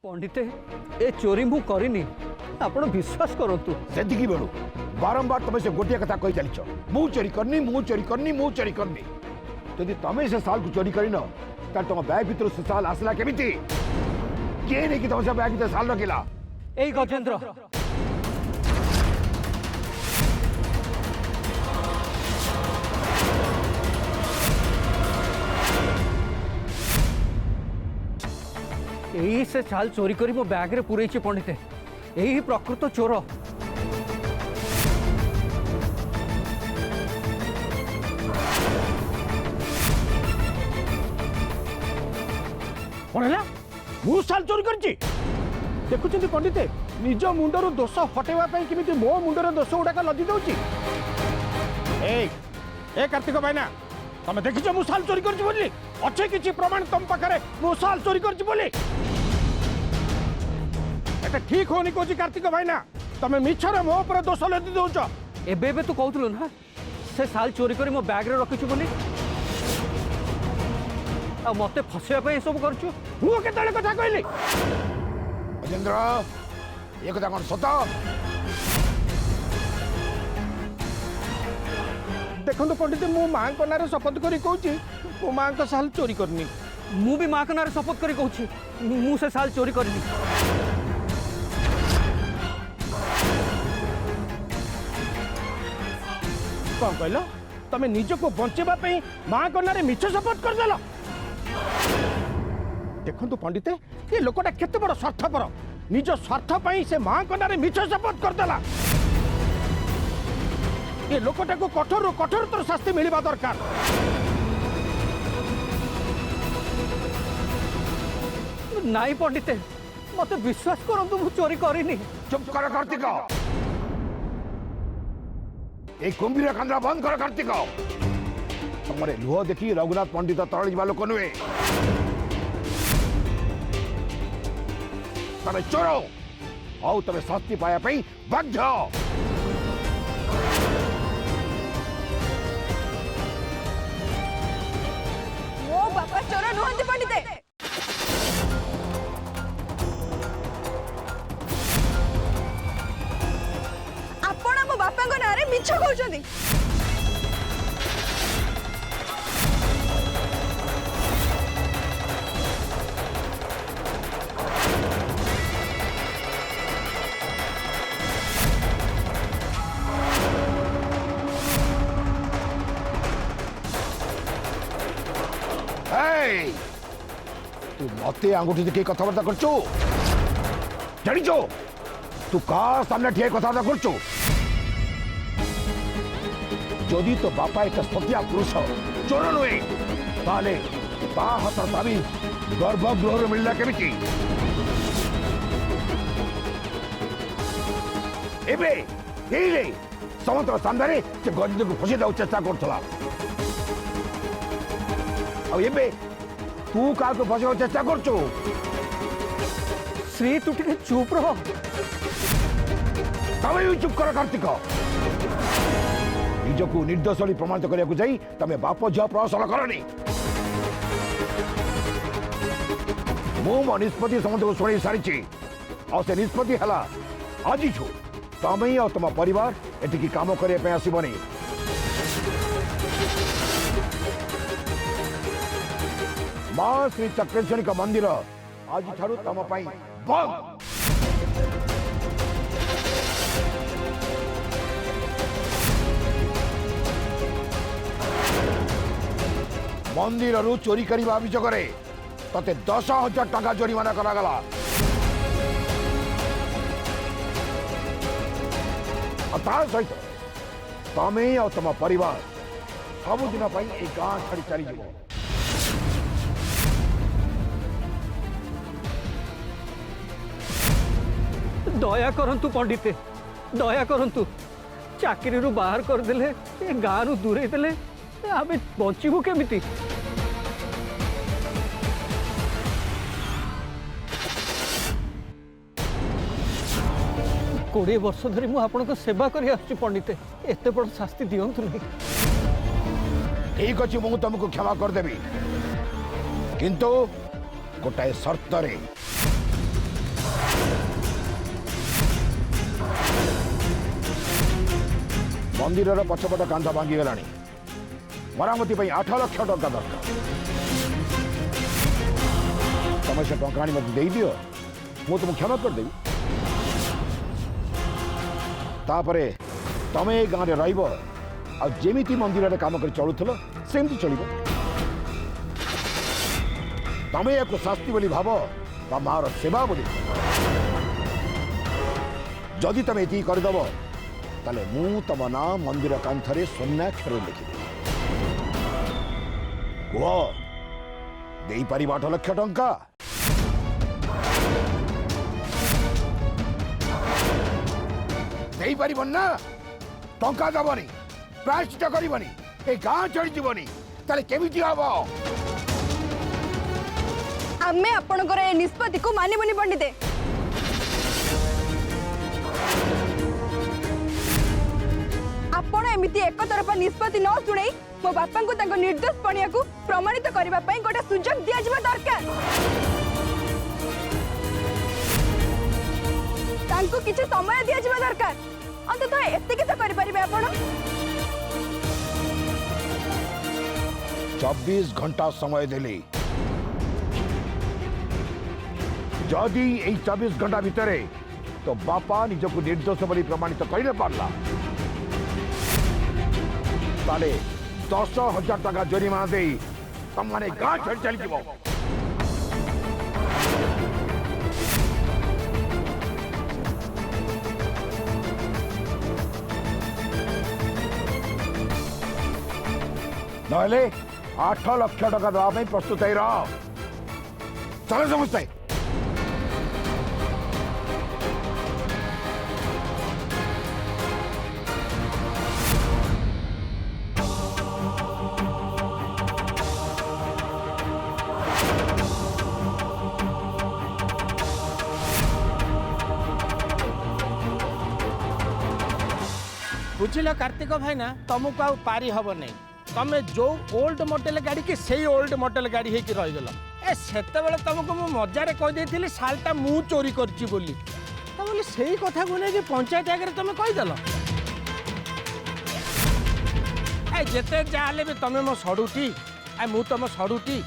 पंडिते ए चोरी मु करिनी आपण विश्वास करंतु सेदिकी बेलू बारंबार तुम से गोटे कथा कही चलीच मु चोरी करनी मु चोरी करनी मु चोरी करनी जदि तुम से साल को चोरी करन तार तुम बैग भीतर से साल आसला केमिति के नहीं कि तुम से बैग भीतर साल रखिला ए गजेंद्र यही से चाल चोरी करी मो बैग रे पुरई पंडिते यही प्रकृत चोर कौन है मु साल चोरी करची देखुଛନ୍ତି पंडिते निज मुंडर दोष हटेवा केमिति मो मुंडर दोष गुड़ाक लदी दउची ए कार्तिक भाईना तमे देखिछ मु साल चोरी करची बोली अच्छे किछि प्रमाण तुम पाखरे मु साल चोरी करची बोली एटा ठीक होनी कोची कार्तिक भाईना तमे मिछरे मो ऊपर दोष लदी दउछ एबे एबे तू कहतलु ना से साल चोरी करी मो बैग रे रखिछु बोली आ मते फसेवा पे सब करछु मु केतले कथा कहली गजेंद्र ये कथा कौन सत देखो पंडित मु माँ को नारे शपथ करी कहूची मो माँ को साल चोरी करनी मु भी मां के नारे शपथ करी कहूची मु से साल चोरी करनी कौन कहल तमे निज को बंचेबा पे माँ को नारे मिछ शपथ कर देल देखो पंडित ये लोकटा केते बड़ स्वार्थपर निज स्वार्थ पाई से माँ को नारे मिछ शपथ कर देला ये लोकटा को कठोर कठोरतर शास्ति मिलवा दरकार नाई पंडिते मते विश्वास करंतु मु चोरी करिनी चुप कर कार्तिक ए कुंभीर कांद्रा बंद कर कार्तिक तुमरे लुह देखी रघुनाथ पंडित तरल जा लोक नुहे तमे चोर आउ तमे शास्ति पाया पई बाध्य मो बापा चोर नुहंती पंडिते आपण मो बापा को नारे मिछ कहउछंती तू मते आंगुठी देखी कथबार्ता करचो जानिचो तू का सामने ठिया कथबार्ता करचो जदि तो बापा एक सत्या पुरुष चोर नुहे ताले हाथ दाबी गर्भगृह मिलला केमिति एबे एइले समस्त सामने से गजद को फसी दाउ चेष्टा करथला अब एबे तू का को फसवा चेष्टा करचो श्री तू टिके चुप रह तमे भी चुप कर कार्तिक निजको निर्दोष प्रमाणित करने जाई तमे बाप झ प्रहसन करनी मु मो निष्पत्ति समस्त को शुणी सारी और से निष्पत्ति है आज छु तमे और तुम परिवार एटिकी काम करने आसबनी मां श्री चक्रेश्वरी का मंदिर आज ठारू तम बंद मंदिर रु चोरी करने अभियोग तते 10,000 टका जरिमाना करागला सहित तमे और तुम परिवार सबुदिन गाँ छाड़ी चलीज दया करंतु पंडिते दया करंतु चाकरी रु बाहर कर देले ए गाँ रु दूरे देले आमे बंचिबु केमिति 20 वर्ष धरी मु आपन को सेवा करी आछि पंडिते एते बड़ शास्ति दियंतु नहीं ठीक अच्छे मु तुमको क्षमा करदेवी किंतु गोटाए शर्त रे मंदिर पछपट कांध भांगीगला मरामती 8 लाख टंका दरकार तुम से टंका आनी मत दे दियो मु तुम क्षमा करदेवी तापरे तमे ए गाँव में रमिति मंदिर में काम कर चलुल सेमती चलो तमे या शास्ति बोली भाव बा मार सेवा बोली जदि तुम ये करदेव ताले मु तम ना मंदिर कांथरे स्वर्णाक्षर लिखिदेवी कह दे पार 8 लाख टंका दे पार ना टंका दबनी प्रायश्चित करबनी ए गाँ चढ़ीजनी ताले केमिति हबो आमे आपणकर ए निष्पत्ति को मानिबनी पंडिते आपण एमिति एक तरफा निष्पत्ति न सुनै मो बापा को तांको निर्दोष पणिया को प्रमाणित करबा पई गोटे सुजोग दिया जिबा दरकार तांको किछ समय दिया जिबा दरकार अंततः एतिके तो करि परिबे आपण 24 घंटा समय देली जदि यही 24 घंटा भितर तो बापा निजक निर्दोष बोली प्रमाणित कर पारला ताले 10,000 टका जरिमाना दे तुम माने गाँ छड़ चली जीव नहले 8 लाख टका दवाई प्रस्तुत है रह चलो समझते बुझिल कार्तिक भाई ना तुमको आउ पारी हम नहीं तमें जो ओल्ड मॉडल गाड़ी की से ओल्ड मॉडल गाड़ी होगी रहीगल ए सेते बेले तुमको मु मजारे कहीदेली सालटा मु चोरी करची बोली तो बोले सही कथा को नहीं पंचायत आगे तुम कहीदेल ए जेते जाले भी तुम मो सड़ुटी आ मु तुम सड़ुटी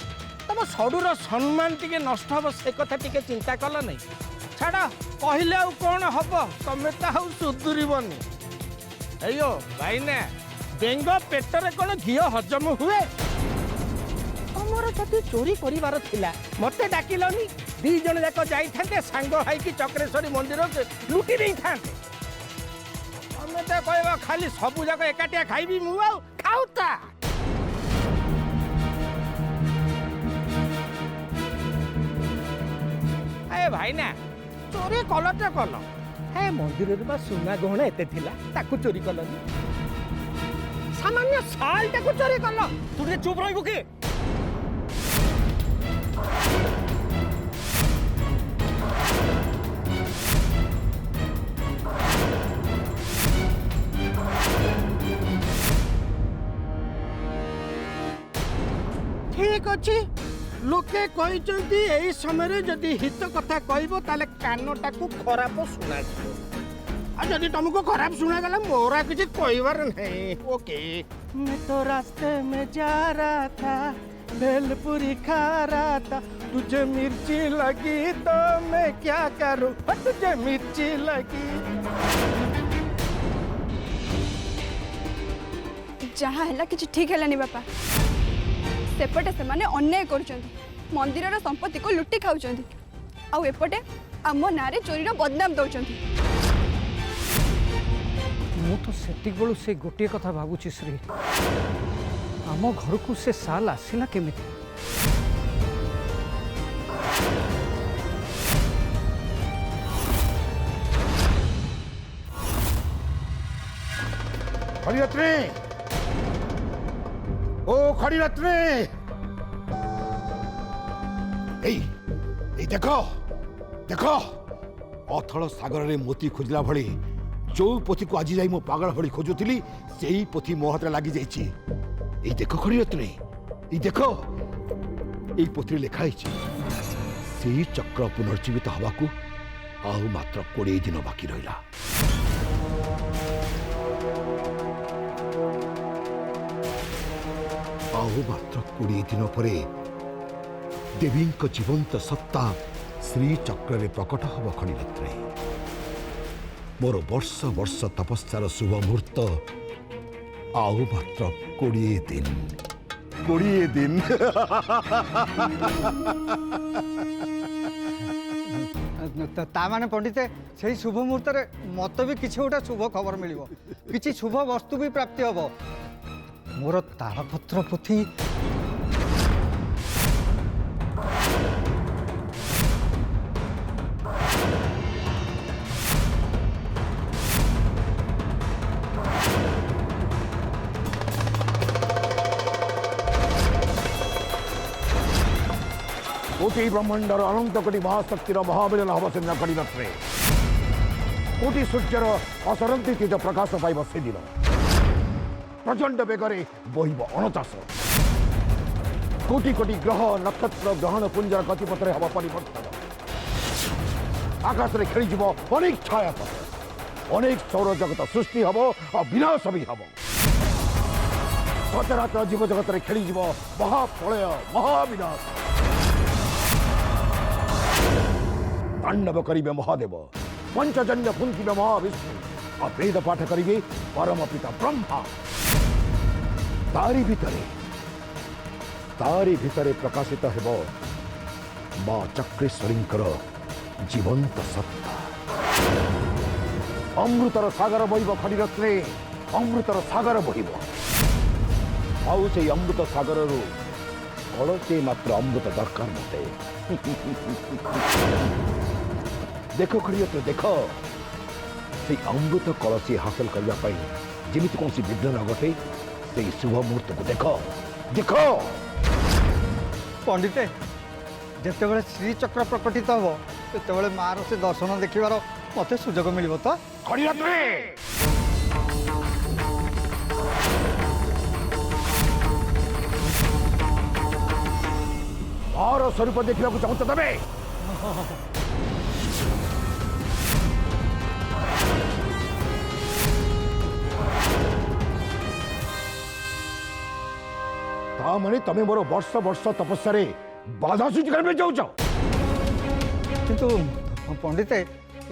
तुम सड़ुर सम्मान टिके नष्ट हम से कथा टिके चिंता कल नहीं छाड़ कहले आउ कौन हम तुम तो आउ सुधुरबनी अयो भाई ने बेंग पेटरे कौन घी हजम हुए तुमर जदि चोरी करिवार थिला मते डाकिलनी 2 जन जाक जाइथांते सांग हाइकी चक्रेश्वरी मंदिर से लुटी नहीं थांते तमे तो कहबा खाली सबु जाक एकाटिया खाइबी मु आउ खाउता ए भाई ना चोरी कलटे कल हे मंदिर में सुना गहना एते थिला ताकू चोरी कलनी सामान्य साल ताकू चोरी कल तू रे चुप रहबो के ठीक अच्छी लोके कहते यही समय जदि हित कथा कहबो ताले कानटा को खराब सुना जदि तुमको खराब सुना गला मोरा कुछ कहबार नहीं ओके मैं तो रास्ते में जा रहा था भेलपुरी खा रहा था तुझे मिर्ची लगी तो मैं क्या करूं तुझे मिर्ची लगी जहाँ है कि ठीक है बापा सेपटे से माने अन्याय कर मंदिर संपत्ति को लुटी खाऊं आउ एपटे आम ना चोरी बदनाम दौरान मु तो सेतिक बेलू से गोटे कथा भावुची श्री आम घर को से साल आसला केमिति खड़ीरत्ने ओ खड़ीरत्ने ए देखो देखो अथल सागर रे मोती खोजला भली जो पोथी को आज जाई मो पागल भली खोजुथिली सेही पोथी मो हाथ लागी जाईची ए देखो खड़ीरत्ने ए देखो ए पोथी लिखा हिची सेही चक्र पुनर्जीवित हवाकू आउ मात्र 20 दिन बाकी रहिला ଆଉ ମାତ୍ର 20 ଦିନ ପରେ ଦେବୀଙ୍କ ଜୀବନ୍ତ ସତ୍ତା ଶ୍ରୀଚକ୍ରରେ ପ୍ରକଟ ହେବ ଖଣିରତ୍ରେ। ମୋର ବର୍ଷ ବର୍ଷ ତପସ୍ୟାର ଶୁଭ ମୁହୂର୍ତ୍ତ ଆଉ ମାତ୍ର 20 ଦିନ। 20 ଦିନ। ତା ମାନେ ପଣ୍ଡିତେ ସେଇ ଶୁଭ ମୁହୂର୍ତ୍ତରେ ମତେ ବି କିଛି ଗୋଟେ ଶୁଭ ଖବର ମିଳିବ, କିଛି ଶୁଭ ବସ୍ତୁ ବି ପ୍ରାପ୍ତି ହବ। ମୋର ତାଳପତ୍ର ପୋଥି कोटि ब्रह्मांडर अनंत कोटि महाशक्तिर महामिलन हम से खड़ीरत्रे। कोटि सूर्यर असरंती तेज प्रकाश पाइब से दिन प्रचंड बेगरे बहिब अणचाष। कोटि कोटि ग्रह नक्षत्र ग्रहण पुंजर गतिपथरे हम परिवर्तन। आकाश में खेलीज अनेक छायापथ, अनेक सौर जगत सृष्टि हम और विनाश भी हम। सचराचर जीव जगत में खेलीज महाप्रलय महाविनाश। तांडव करिबे महादेव, पंचजन्य फुंकिबे महाविष्णु और वेद पाठ करिबे परम पिता ब्रह्मा। तारी भितरे प्रकाशित हेब मां चक्रेश्वरींकर जीवंत सत्ता। अमृतर सागर बहिब खड़ीरत्रे, अमृतर सागर बहिब। आउ से अमृत सागर कलसे मात्र अमृत दरकार मते। देख खड़ीरत्रे देख, से अमृत कलसी हासिल करने जमी कौन विघ्न न घटे से शुभ मुहूर्त को देख देख। पंडिते जितेबाला श्रीचक्र प्रकटित हम से मार से दर्शन देखार मत सुजोग मिल तो। खड़ीरत्रे मार स्वरूप देखा चाहत तबे माने तमें मोर वर्ष वर्ष तपस्या बाधा सृष्टि करबे चाहछ। किंतु पंडिते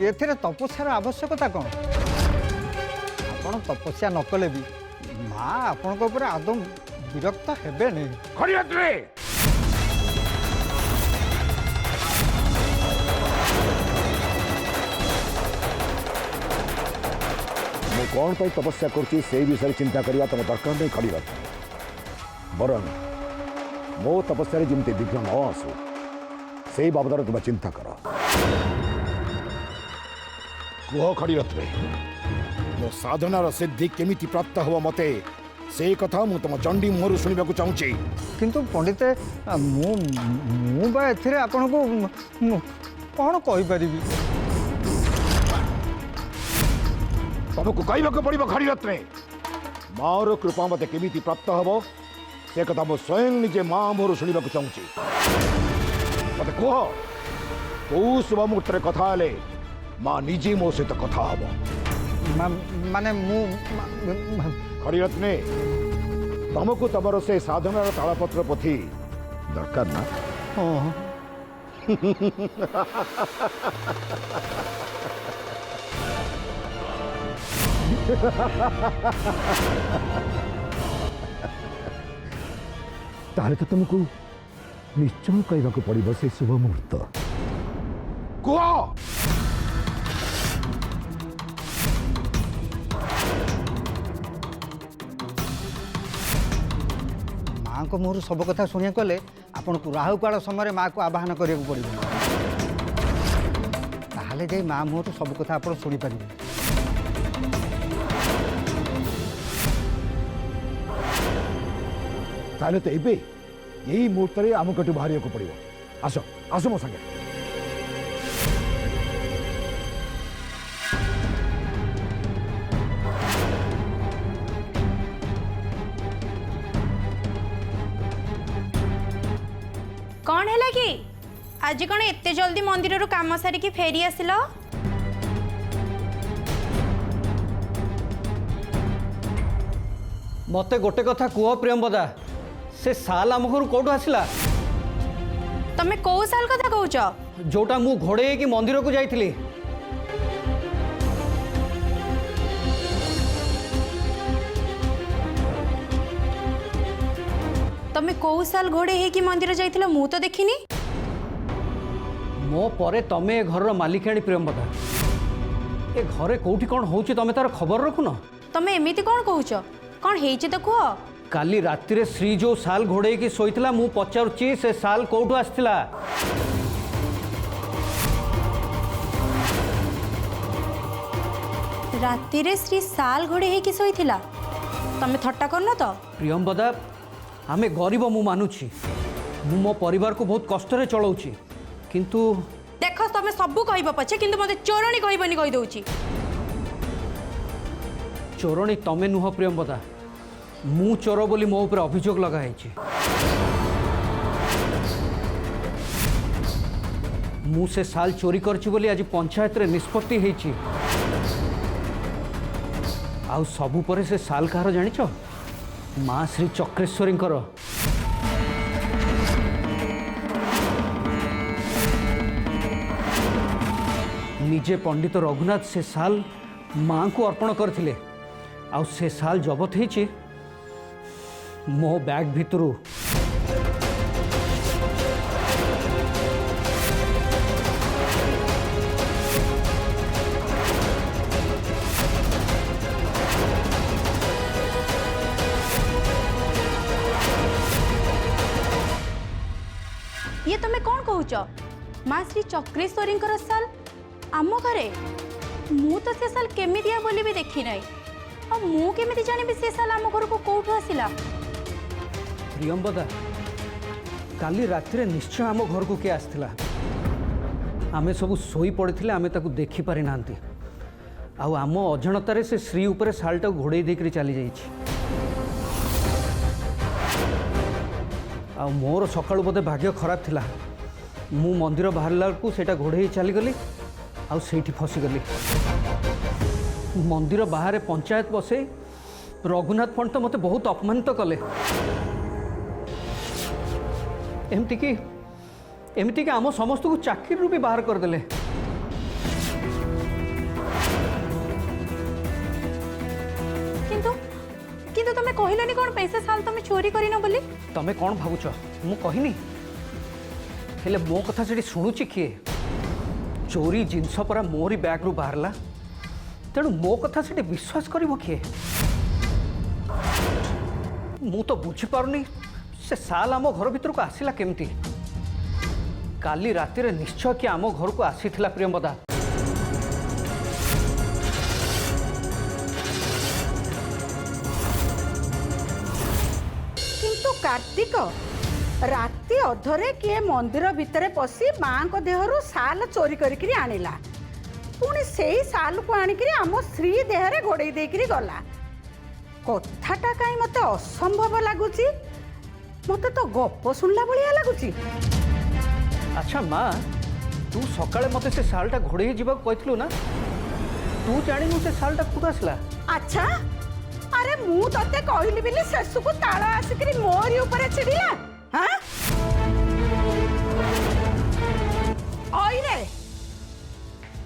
एथिरे तपस्यार आवश्यकता कौन? आपण तपस्या न कले भी माँ आपण ऊपर आदौ विरक्त हेबे नहीं। खड़ीरत्रे मु कौन पर तपस्या करछि से विषय चिंता करवा तुम दरकार नहीं। खड़ीरत्रे बरं मो तपस्या जमी विघ्न न आसू से बाबद तुम चिंता कर। कह खड़ीरत्रे मो साधनार सिद्धि केमिति प्राप्त हो मते से कथा मु तुम चंडी मुहर शुणा चाहूँगी। किंतु पंडिते मु बा एथिरे आपण को कौन कहि परिबी? तुमको कहवाक पड़ो खड़ीरत्रे मार कृपा मते केमिति प्राप्त हम से कथा मु स्वयं निजे माँ मोर शुणा चाहूँगी। मत कह कौ शुभ मुहूर्त कथा हेले माँ निजे मो सहित कथा हम। माने मु खड़ीरत्ने तुमको तमर से साधनार तालपत्र पोथी दरकार ना? ताले तो तुमको निश्चय कहवाक पड़ो से शुभ मुहूर्त। कह माँ को मोर सब कथा शुणा कले आपण को राहुकाल समय माँ को आवाहन करिया पड़ो। ताहले जाई माँ मोर सब कथा आपण शुणी पारिबे। ताले तो एबे यही मुहूर्त आम कटु बाहर को पड़ो। आस आस मो संगे। कौन है कि आज कौन एते जल्दी मंदिर काम सारिकी फेरी आसिल? मते गोटे कथा कह प्रियंबदा, से साल आम घर कौटू आसला तमे कोउ साल कथा कहूच जोटा मु घोड़े कि मंदिर को जाइथिली तमे कोउ साल घोड़े हे कि मंदिर जाइथिला मु तो देखिनी। मो परे तमे घर मालिकाणी प्रियंवदा ए घरे कोठी कौन होउची तमे तार खबर रखुन। तमे एमिति कोन कहूच कोन हेइचे तो कह। काली राति श्री जो साल घोड़े की शोइथिला मु पचारुची से साल कौटू आसथिला। राति रे श्री साल घोड़े हे कि सोइथिला तमे थट्टा करनो तो। प्रियंवदा आमे गरीब मु मानुची मु मो परिवार को बहुत कष्ट रे चलाउची किंतु देख तमे सबु कहबो पछे किंतु मते चोरणी कहबनी कहि दउची। चोरणी तमे नुह प्रियंवदा मु चोर बोली मो ऊपर अभियोग लगा है। मु से साल चोरी करची बोली आज पंचायत रे निष्पत्ति हेची। आउ सबु परे से साल कहार जानिछ माँ श्री चक्रेश्वरी निजे पंडित रघुनाथ से साल माँ को अर्पण करथिले। आउ से साल जबत हेची मो बैग भितरू। ये तमे कौन कहूच माँ श्री चक्रेश्वरी साल आम घरे मु तो से साल केमी दिया बोली भी देखी नहीं आ मु केमिति जानिबि से साल आम घर को कोठु आसिला। प्रियंवदा काली राति निश्चय आम घर को किए आसथिला। आमे सब सोई पड़िथिले आमे ताकू देखि पारि नांती। आउ आम अजाणतारे से श्री उपरे सालटा घोड़े देकरी चली जाइछि। आउ मोर सकाळु बोधे भाग्य खराब थिला मु मंदिर बाहरला को सेटा घोड़े चली गली आउ सेठी फसीगली। मंदिर बाहर पंचायत बसे रघुनाथ पंडित मते बहुत अपमानित कले। एमती कि आम समस्त को चाकरी भी बाहर करदेले। किंतु किंतु तमे कहिलानी कोन पैसा साल तमे चोरी करिनो बोली। तमे कौन भावुच मु कहनी हेले मो कथा सेठी शुणुची किए चोरी जिनस परा मोरी बैग रु बाहरला तेणु मो कथा सेठी विश्वास करिवो किए। मु तो बुझी पारुनी से साल आम घर भीतर को आसिला केमती। काली राति रे निश्चय कि आम घर को आसीथिला प्रियंवदा। किंतु कार्तिक राति अधरे किए मंदिर भितरे पशि माँ को देहरु साल चोरी करिकरी आनिला पुणी सेही साल को आनिकरी आम श्री देहरे घोड़े देकरी गला। कथाटा काई मते असंभव लागुची मते तो गप सुनला भलिया लागुची। अच्छा माँ तू सकाळे मते से सालटा घोड़े जीवा कहथिलु ना तू जानिनु से सालटा कुड आसला। अच्छा अरे मु तते कहली बिली सेसु को ताला आसिकरी मोरी ऊपर छिड़िला। हां ओइ रे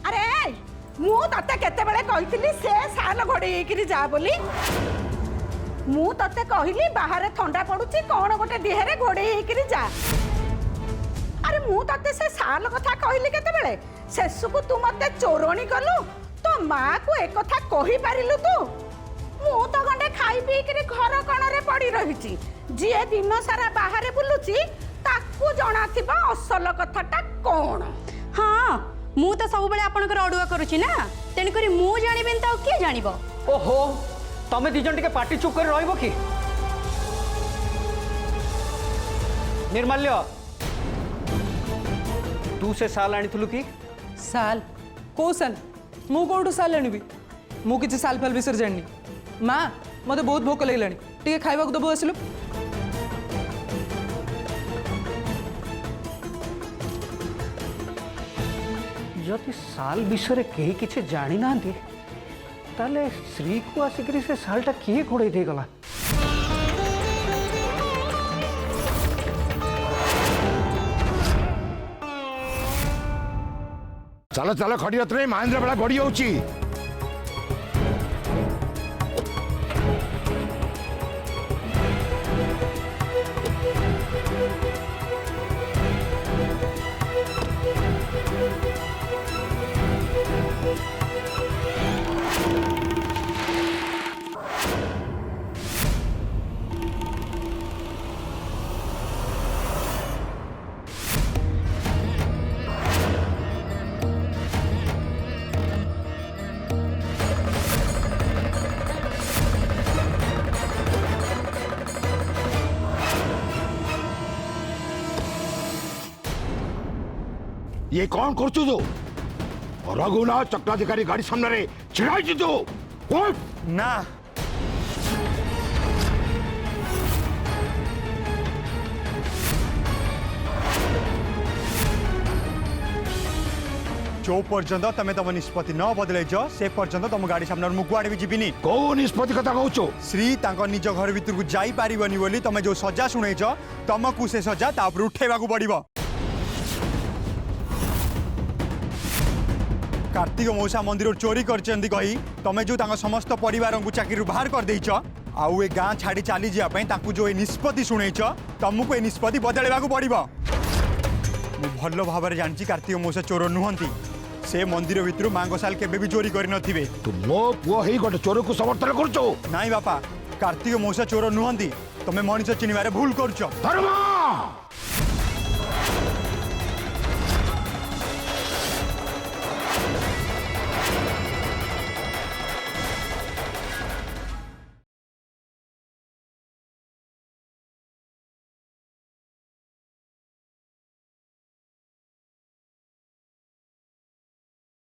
अरे मु तते केते बेले कहितली से साल घोड़े एकिरी जा बोली। मु तते कहली बाहर ठंडा पड़ुची कोन गोटे देहरे घोड़े एकिरी जा। अरे मु तते से साल कथा कहली केते बेले सेसु को तू मते चोरणी कलु तो माँ को एक कथा कहि पारिलु तू। मु तो गंडे खाई पी के घर कणरे पड़ी रहिची जी दिन सारा बाहर बुलुची ताकू जणा थिबा असल कथाटा कोन। हाँ मु तो सब बेले आपनकर अडुआ करूची ना तेन करी मु जानिबेन त के जानिबो। ओहो तमे दिजन टिके पार्टी चुप कर रहइबो की। निर्माल्य तू से साल आनिथुलु की साल को साल मु कोठू साल आनिबी मु किछि साल फाल विषय जानिनी। माँ मते बहुत भोक लागलानी टिके खाइबा को दबो आसिलु। जदि साल विषय कहीं किसी जानी ना ताले श्री को आसिक से सालटा किए घोड़े दे गला। चल चल खड़ी रथ नहीं महेंद्र बेला गड़ी होची। ये कौन करछु तू? रघुनाथ चक्राधिकारी गाड़ी सामने रे छिड़ाई तू उठ। ना जो पर्यंत तमे तम निष्पत्ति न बदलैच से पर्यंत तुम गाड़ी सामने मु कुआडे भी जीविनी। को निष्पत्ति कथा कहछु? श्री तांको निज घर भीतर को जाई पारिबनी बोली तमे जो सजा सुनैच तुमको से सजा तापर उठेबा को पड़िबो। कार्तिक मौसा मंदिर चोरी करचंदी कही तमे जो तांको समस्त परिवार को चाकरी बाहर कर देइच आउ ए गाँ छाड़ी चली जाए तांको जो ए निष्पत्ति सुनैच तुमको ए निष्पत्ति बदलवा को पड़िबो। मु भल भाव जानची कार्तिक मौसा चोर नुहंती से मंदिर भितर मांग साल केबे भी चोरी करि नथिबे। तू मो पुओ हेई गोटे चोर को समर्थन करछु? नाई बापा कार्तिक मौसा चोर नुहंती तमे मनीष चिन्हबारे भूल करछ। धर्म